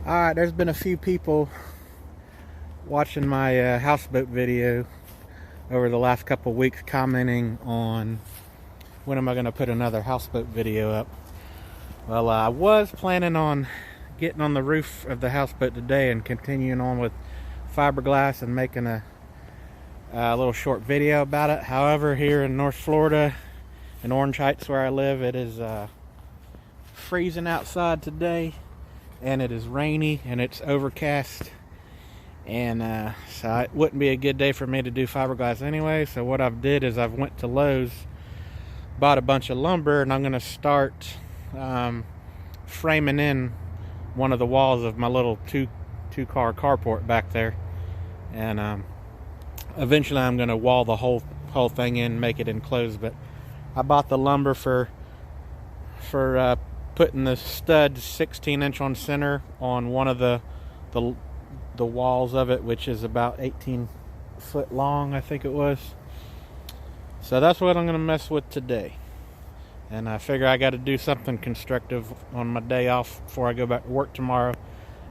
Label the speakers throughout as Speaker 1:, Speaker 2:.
Speaker 1: Alright, there's been a few people watching my houseboat video over the last couple weeks commenting on when am I going to put another houseboat video up. Well, I was planning on getting on the roof of the houseboat today and continuing on with fiberglass and making a little short video about it. However, here in North Florida, in Orange Heights where I live, it is freezing outside today, and it is rainy and it's overcast, and so it wouldn't be a good day for me to do fiberglass anyway. So what I've did is I've went to Lowe's, bought a bunch of lumber, and I'm going to start framing in one of the walls of my little two-car carport back there, and eventually I'm going to wall the whole thing in, make it enclosed. But I bought the lumber for putting the studs 16-inch on center on one of the walls of it, which is about 18 foot long, I think it was. So that's what I'm going to mess with today. And I figure I got to do something constructive on my day off before I go back to work tomorrow.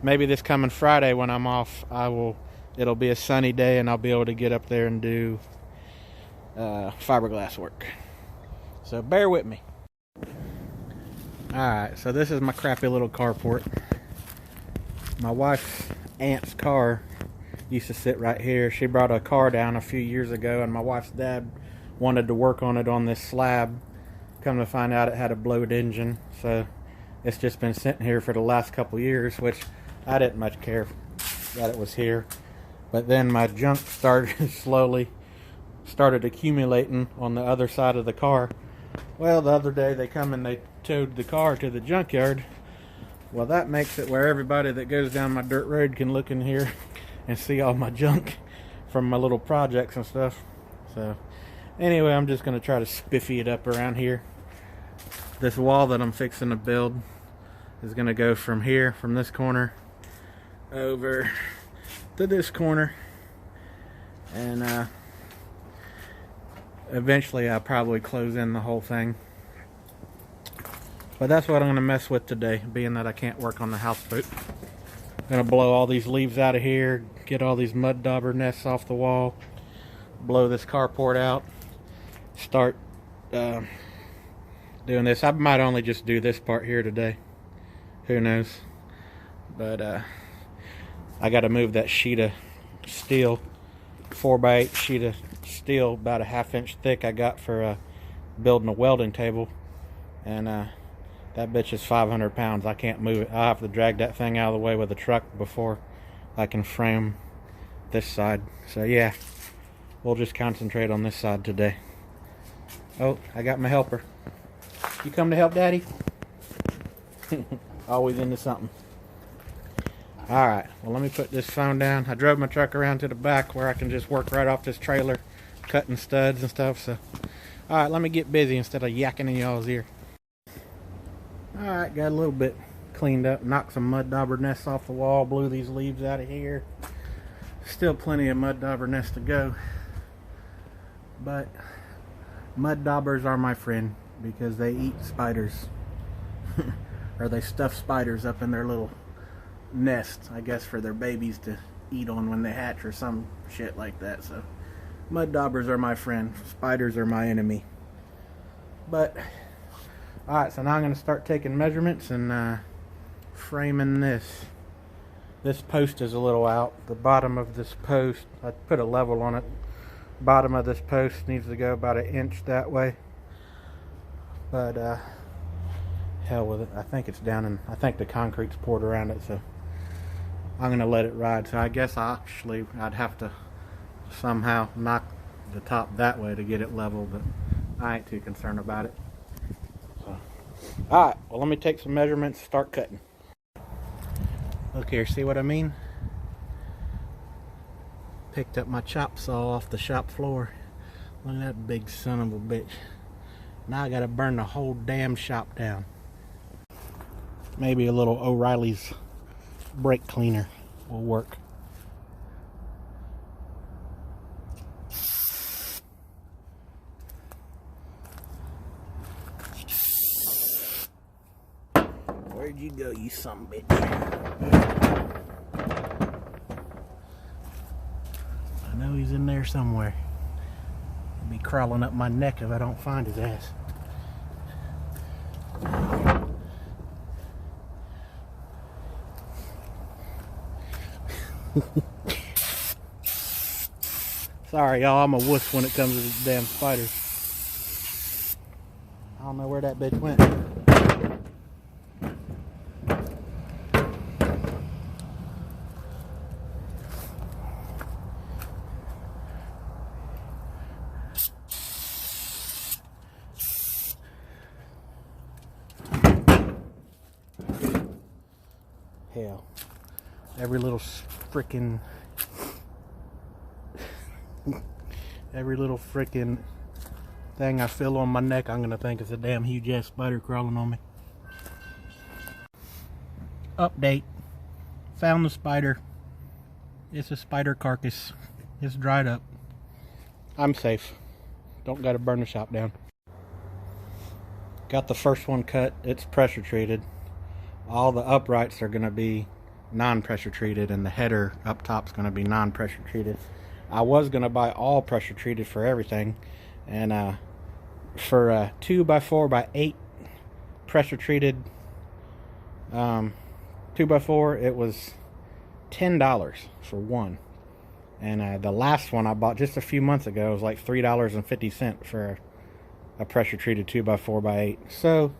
Speaker 1: Maybe this coming Friday when I'm off, it'll be a sunny day and I'll be able to get up there and do fiberglass work. So bear with me. Alright, so this is my crappy little carport. My wife's aunt's car used to sit right here. She brought a car down a few years ago, and my wife's dad wanted to work on it on this slab. Come to find out, it had a blowed engine, so it's just been sitting here for the last couple years, which I didn't much care that it was here. But then my junk started accumulating on the other side of the car. Well, the other day they come and they towed the car to the junkyard. Well, that makes it where everybody that goes down my dirt road can look in here and see all my junk from my little projects and stuff. So anyway, I'm just going to try to spiffy it up around here. This wall that I'm fixing to build is going to go from here, from this corner over to this corner, and eventually I'll probably close in the whole thing. But that's what I'm going to mess with today, being that I can't work on the houseboat. I'm going to blow all these leaves out of here, get all these mud dauber nests off the wall, blow this carport out, start doing this. I might only just do this part here today. Who knows? But I got to move that sheet of steel, 4x8 sheet of steel, about a 1/2 inch thick, I got for building a welding table, and that bitch is 500 pounds. I can't move it. I'll have to drag that thing out of the way with a truck before I can frame this side. So yeah, we'll just concentrate on this side today. Oh, I got my helper. You come to help Daddy? Always into something. Alright, well, let me put this phone down. I drove my truck around to the back where I can just work right off this trailer, cutting studs and stuff. So alright, let me get busy instead of yakking in y'all's ear. Alright, got a little bit cleaned up, knocked some mud dauber nests off the wall, blew these leaves out of here. Still plenty of mud dauber nests to go, but mud daubers are my friend because they eat spiders. Or they stuff spiders up in their little nest, I guess, for their babies to eat on when they hatch or some shit like that. So mud daubers are my friend, spiders are my enemy. But alright, so now I'm going to start taking measurements and framing this. This post is a little out. The bottom of this post, I put a level on it. Bottom of this post needs to go about 1 inch that way. But hell with it. I think it's down in, I think the concrete's poured around it, so I'm going to let it ride. So I guess I'd have to somehow knock the top that way to get it level, but I ain't too concerned about it. So, alright, well, let me take some measurements, start cutting. Look here, see what I mean? Picked up my chop saw off the shop floor. Look at that big son of a bitch. Now I gotta burn the whole damn shop down. Maybe a little O'Reilly's brake cleaner will work. Where'd you go, you some bitch. I know he's in there somewhere. He'll be crawling up my neck if I don't find his ass. Sorry, y'all, I'm a wuss when it comes to this damn spider. I don't know where that bitch went. Hell, every little freaking thing I feel on my neck, I'm gonna think it's a damn huge ass spider crawling on me. Update: found the spider. It's a spider carcass. It's dried up. I'm safe. Don't gotta burn the shop down. Got the first one cut. It's pressure treated. All the uprights are going to be non-pressure treated, and the header up top is going to be non-pressure treated. I was going to buy all pressure treated for everything, and for a 2x4x8 pressure treated 2x4, it was $10 for one. And the last one I bought just a few months ago was like $3.50 for a pressure treated 2x4x8. So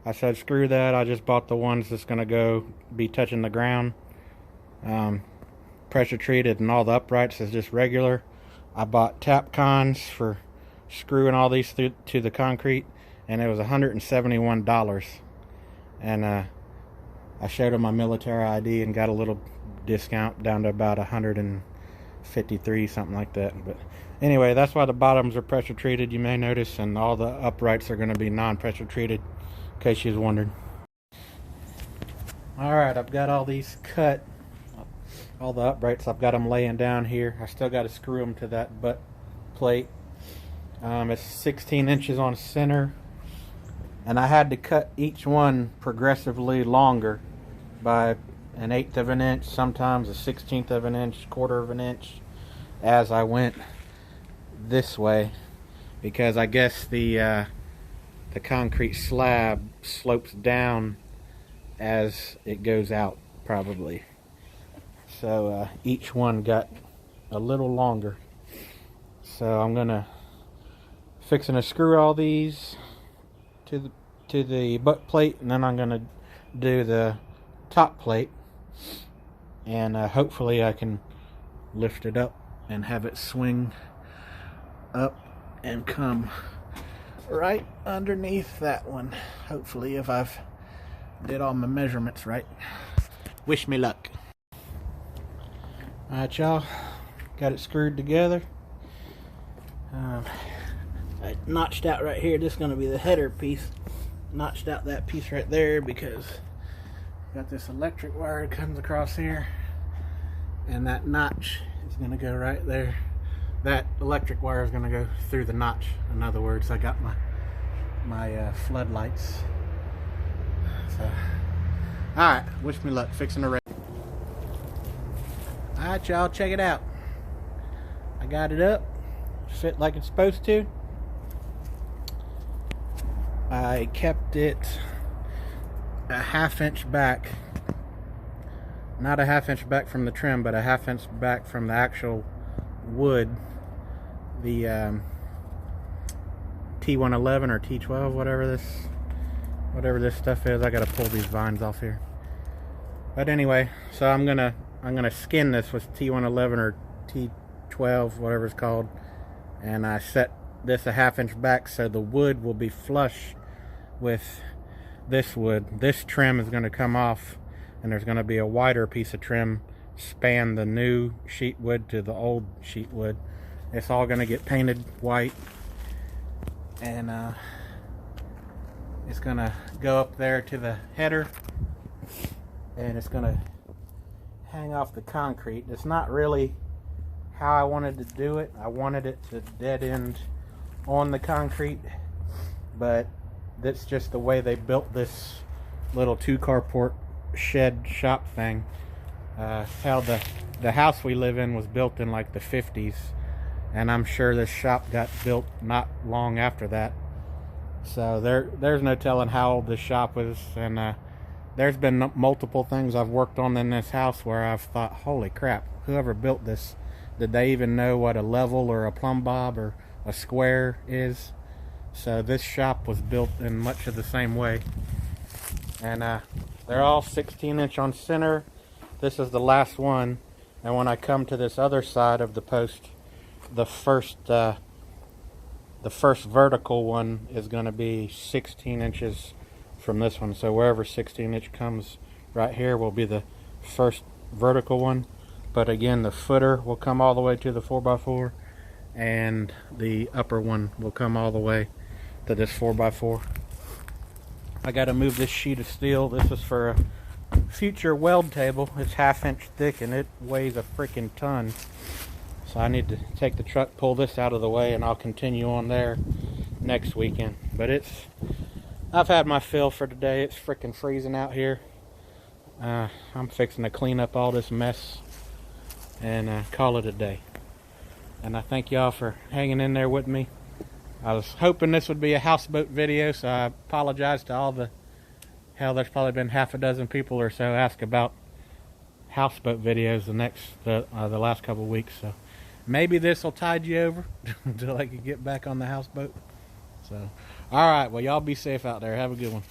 Speaker 1: I said, screw that. I just bought the ones that's going to be touching the ground. Pressure treated, and all the uprights is just regular. I bought Tapcons for screwing all these through to the concrete, and it was $171. And I showed them my military ID and got a little discount down to about $153, something like that. But anyway, that's why the bottoms are pressure treated, you may notice, and all the uprights are going to be non-pressure treated, in case you was wondering. Alright, I've got all these cut, all the uprights. I've got them laying down here. I still got to screw them to that butt plate. It's 16 inches on center, and I had to cut each one progressively longer by 1/8 of an inch, sometimes a 1/16 of an inch, 1/4 of an inch, as I went this way, because I guess the concrete slab slopes down as it goes out, probably. So each one got a little longer. So I'm fixing to screw all these to the butt plate, and then I'm gonna do the top plate, and hopefully I can lift it up and have it swing up and come right underneath that one, hopefully, if I've did all my measurements right. Wish me luck. Alright, y'all, got it screwed together. I notched out right here. This is going to be the header piece. Notched out that piece right there because got this electric wire that comes across here, and that notch is going to go right there. That electric wire is going to go through the notch. In other words, I got my floodlights. So, alright, wish me luck fixing the rail. Alright, y'all, check it out. I got it up, fit like it's supposed to. I kept it a 1/2 inch back, not a 1/2 inch back from the trim, but a 1/2 inch back from the actual wood, the T111 or T12, whatever this stuff is. I gotta pull these vines off here. But anyway, so I'm gonna skin this with T111 or T12, whatever it's called, and I set this a 1/2 inch back so the wood will be flush with this wood. This trim is going to come off, and there's going to be a wider piece of trim span the new sheet wood to the old sheet wood. It's all going to get painted white, and it's going to go up there to the header, and it's going to hang off the concrete. It's not really how I wanted to do it. I wanted it to dead end on the concrete, but that's just the way they built this little 2 carport shed shop thing. How the house we live in was built in like the 50s, and I'm sure this shop got built not long after that. So there's no telling how old this shop is, and there's been multiple things I've worked on in this house where I've thought, holy crap, whoever built this, did they even know what a level or a plumb bob or a square is? So this shop was built in much of the same way. And they're all 16-inch on center. This is the last one. And when I come to this other side of the post, the first vertical one is going to be 16 inches from this one. So wherever 16-inch comes right here will be the first vertical one. But again, the footer will come all the way to the 4x4, and the upper one will come all the way to this 4x4. I got to move this sheet of steel. This is for a future weld table. It's 1/2 inch thick and it weighs a freaking ton. So I need to take the truck, pull this out of the way, and I'll continue on there next weekend. But I've had my fill for today. It's freaking freezing out here. I'm fixing to clean up all this mess and call it a day. And I thank y'all for hanging in there with me. I was hoping this would be a houseboat video, so I apologize to all the... Hell, there's probably been 6 people or so ask about houseboat videos the last couple weeks. So maybe this will tide you over until I can get back on the houseboat. So, all right. Well, y'all be safe out there. Have a good one.